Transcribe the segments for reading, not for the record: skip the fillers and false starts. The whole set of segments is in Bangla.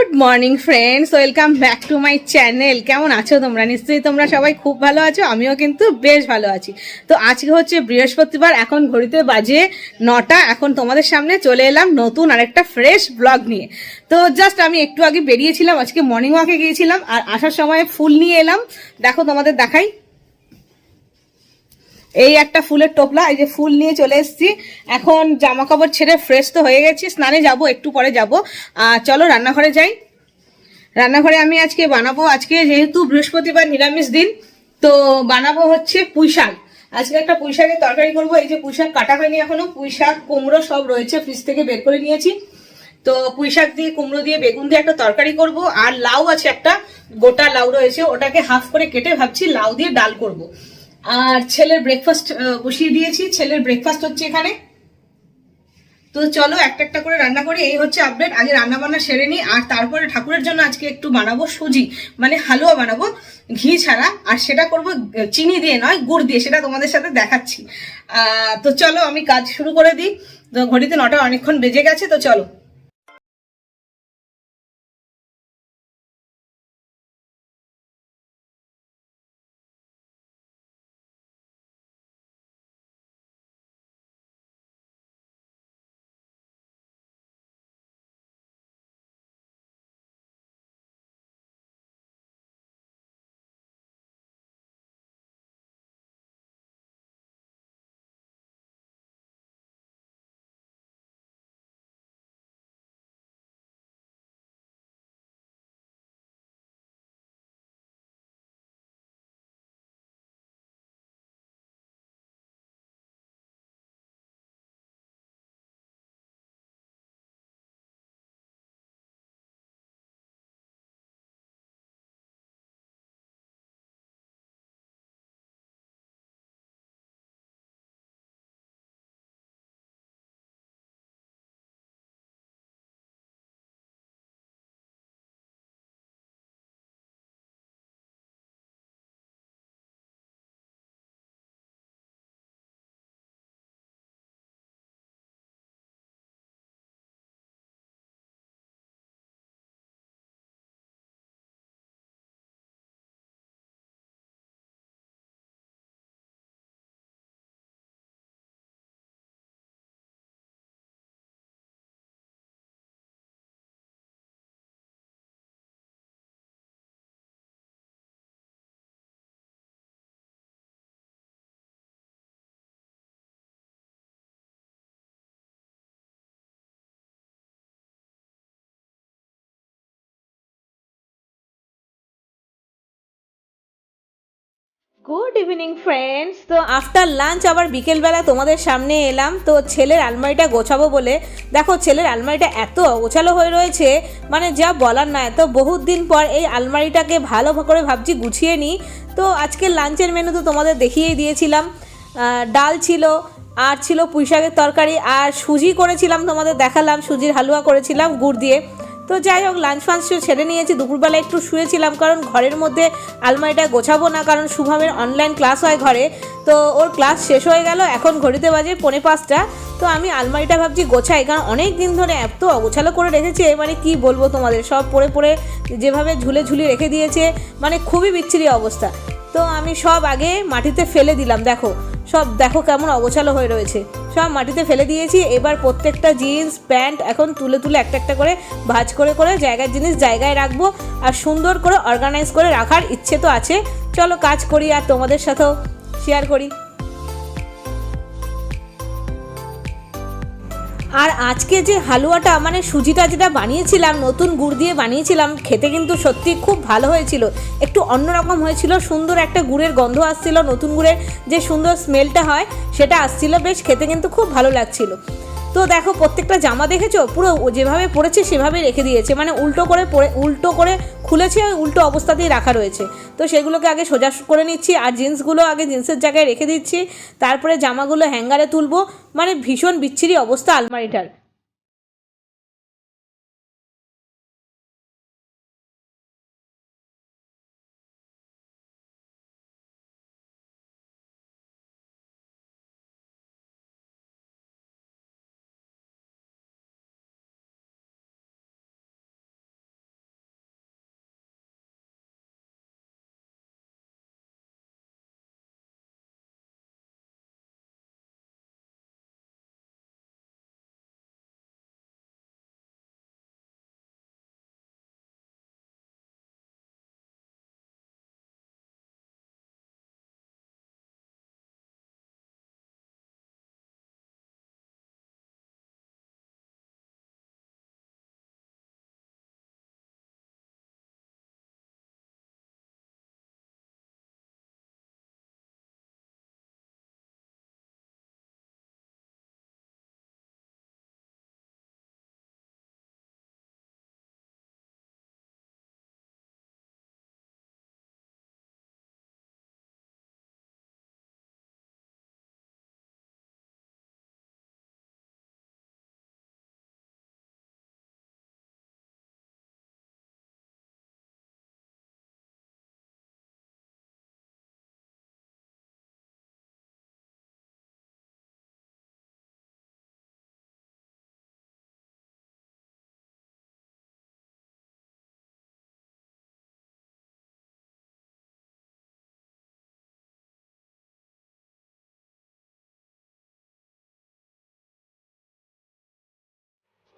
Good morning friends, welcome back to my channel. কেমন আছো তোমরা? নিশ্চয়ই তোমরা সবাই খুব ভালো আছো, আমিও কিন্তু বেশ ভালো আছি। তো আজকে হচ্ছে বৃহস্পতিবার, এখন ঘড়িতে বাজে 9টা। এখন তোমাদের সামনে চলে এলাম নতুন আরেকটা ফ্রেশ ব্লগ নিয়ে। তো জাস্ট আমি একটু আগে বেরিয়েছিলাম, আজকে মর্নিং ওয়াকে গিয়েছিলাম, আর আসার সময় ফুল নিয়ে এলাম। দেখো তোমাদের দেখাই, এই একটা ফুলের টোপলা, এই যে ফুল নিয়ে চলে এসেছি। এখন জামা কাপড় ছেড়ে ফ্রেশ তো হয়ে গেছি, স্নানে যাব, একটু পরে যাব। চলো রান্নাঘরে যাই। রান্নাঘরে আমি আজকে বানাবো, আজকে যেহেতু বৃহস্পতিবার নিরামিষ দিন, তো বানাবো হচ্ছে পুঁই শাক। আজকে একটা পুঁই শাকের তরকারি করবো। এই যে পুঁই শাক কাটা হয়নি এখনো, পুঁই শাক কুমড়ো সব রয়েছে, ফ্রিজ থেকে বের করে নিয়েছি। তো পুঁই শাক দিয়ে কুমড়ো দিয়ে বেগুন দিয়ে একটা তরকারি করব। আর লাউ আছে, একটা গোটা লাউ রয়েছে, ওটাকে হাফ করে কেটে ভাবছি লাউ দিয়ে ডাল করব। আর ছেলের ব্রেকফাস্ট বসিয়ে দিয়েছি, ছেলের ব্রেকফাস্ট হচ্ছে এখানে। তো চলো একটা একটা করে রান্না করি, এই হচ্ছে আপডেট। আগে রান্না বান্না সেরে নিই, আর তারপরে ঠাকুরের জন্য আজকে একটু বানাবো সুজি, মানে হালুয়া বানাবো ঘি ছাড়া। আর সেটা করব চিনি দিয়ে নয়, গুড় দিয়ে, সেটা তোমাদের সাথে দেখাচ্ছি। তো চলো আমি কাজ শুরু করে দিই। তো ঘড়িতে 9টা অনেকক্ষণ বেজে গেছে, তো চলো। Good evening friends. তো আফটার লাঞ্চ আবার বিকেলবেলা তোমাদের সামনে এলাম। তো ছেলের আলমারিটা গোছাবো বলে, দেখো ছেলের আলমারিটা এত অগোছালো হয়ে রয়েছে, মানে যা বলার না। তো বহুত দিন পর এই আলমারিটাকে ভালো করে ভাবছি গুছিয়ে নিই। তো আজকের লাঞ্চের মেনু তো তোমাদের দেখিয়েই দিয়েছিলাম। ডাল ছিল, আর ছিল পুঁই শাকের তরকারি, আর সুজি করেছিলাম, তোমাদের দেখালাম সুজির হালুয়া করেছিলাম গুড় দিয়ে। তো যাই হোক, লাঞ্চ ফাঞ্চ ছেড়ে নিয়েছি, দুপুরবেলা একটু শুয়েছিলাম, কারণ ঘরের মধ্যে আলমারিটা গোছাবো না, কারণ শুভমের অনলাইন ক্লাস হয় ঘরে। তো ওর ক্লাস শেষ হয়ে গেল, এখন ঘড়িতে বাজে 4:45। তো আমি আলমারিটা ভাবছি গোছাই, কারণ অনেক দিন ধরে এত অগোছালো করে রেখেছে, মানে কি বলবো তোমাদের, সব পড়ে পড়ে যেভাবে ঝুলে ঝুলিয়ে রেখে দিয়েছে, মানে খুবই বিচ্ছিরি অবস্থা। তো আমি সব আগে মাটিতে ফেলে দিলাম, দেখো সব দেখো কেমন অগোছালো হয়ে রয়েছে, সব মাটিতে ফেলে দিয়েছি। এবার প্রত্যেকটা জিন্স প্যান্ট এখন তুলে তুলে একটা একটা করে ভাঁজ করে করে জায়গার জিনিস জায়গায় রাখবো, আর সুন্দর করে অর্গানাইজ করে রাখার ইচ্ছে তো আছে। চলো কাজ করি আর তোমাদের সাথেও শেয়ার করি। আর আজকে যে হালুয়াটা, মানে সুজিটা যেটা বানিয়েছিলাম, নতুন গুড় দিয়ে বানিয়েছিলাম, খেতে কিন্তু সত্যি খুব ভালো হয়েছিল। একটু অন্যরকম হয়েছিল, সুন্দর একটা গুড়ের গন্ধ আসছিল, নতুন গুড়ের যে সুন্দর স্মেলটা হয় সেটা আসছিল, বেশ খেতে কিন্তু খুব ভালো লাগছিল। তো দেখো প্রত্যেকটা জামা দেখেছো, পুরো যেভাবে পড়েছে সেভাবেই রেখে দিয়েছে, মানে উল্টো করে খুলেছে, উল্টো অবস্থাতেই রাখা রয়েছে। তো সেগুলোকে আগে সোজা করে নিচ্ছি, আর জিন্সগুলো আগে জিন্সের জায়গায় রেখে দিচ্ছি, তারপরে জামাগুলো হ্যাঙ্গারে তুলবো। মানে ভীষণ বিচ্ছিরি অবস্থা আলমারিটার।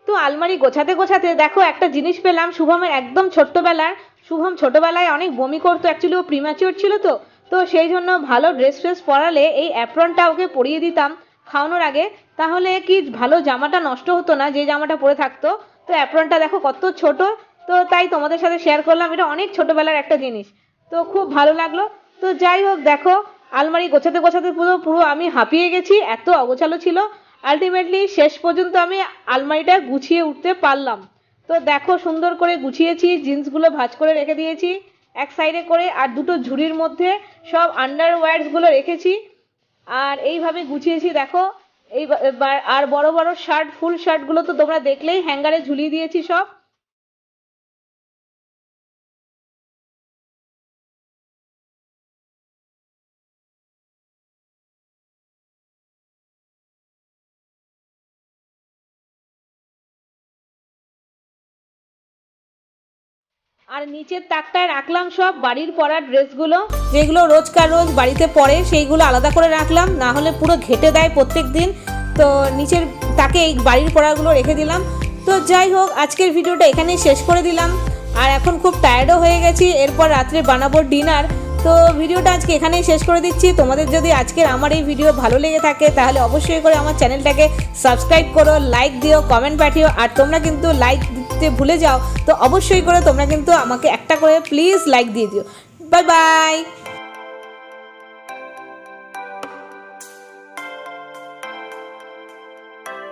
তো আলমারি গোছাতে গোছাতে দেখো একটা জিনিস পেলাম শুভমের একদম ছোট্টবেলার। শুভম ছোটবেলায় অনেক বমি করতো, অ্যাকচুয়ালি ও প্রিম্যাচিওর ছিল তো। তো সেই জন্য ভালো ড্রেস ফ্রেস পরালে এই অ্যাপ্রনটা ওকে পরিয়ে দিতাম খাওয়ানোর আগে, তাহলে কি ভালো জামাটা নষ্ট হতো না যে জামাটা পরে থাকতো। তো অ্যাপ্রনটা দেখো কত ছোট, তো তাই তোমাদের সাথে শেয়ার করলাম। এটা অনেক ছোটবেলার একটা জিনিস, তো খুব ভালো লাগলো। তো যাই হোক দেখো, আলমারি গোছাতে গোছাতে পুরো পুরো আমি হাঁপিয়ে গেছি, এত অগোছালো ছিল। আলটিমেটলি শেষ পর্যন্ত আমি আলমারিটা গুছিয়ে উঠতে পারলাম। তো দেখো সুন্দর করে গুছিয়েছি, জিন্সগুলো ভাঁজ করে রেখে দিয়েছি এক সাইডে করে, আর দুটো ঝুড়ির মধ্যে সব আন্ডারওয়্যারসগুলো রেখেছি। আর এইভাবে গুছিয়েছি দেখো। এই আর বড় বড় শার্ট, ফুল শার্টগুলো তো তোমরা দেখলেই, হ্যাঙ্গারে ঝুলিয়ে দিয়েছি সব। আর নিচের তাকটায় রাখলাম সব বাড়ির পরা ড্রেসগুলো, যেগুলো রোজকার রোজ বাড়িতে পরে সেইগুলো আলাদা করে রাখলাম, না হলে পুরো ঘেটে দেয় প্রত্যেক দিন। তো নিচের তাকে এই বাড়ির পরাগুলো রেখে দিলাম। তো যাই হোক, আজকের ভিডিওটা এখানেই শেষ করে দিলাম। আর এখন খুব টায়ার্ডও হয়ে গেছি, এরপর রাত্রে বানাবো ডিনার। তো ভিডিওটা আজকে এখানেই শেষ করে দিচ্ছি। তোমাদের যদি আজকের আমার এই ভিডিও ভালো লেগে থাকে তাহলে অবশ্যই করে আমার চ্যানেলটাকে সাবস্ক্রাইব করো, লাইক দিও, কমেন্ট পাঠিও। আর তোমরা কিন্তু লাইক দিতে ভুলে যাও, তো অবশ্যই করে তোমরা কিন্তু আমাকে একটা করে প্লিজ লাইক দিয়ে দিও। Bye bye.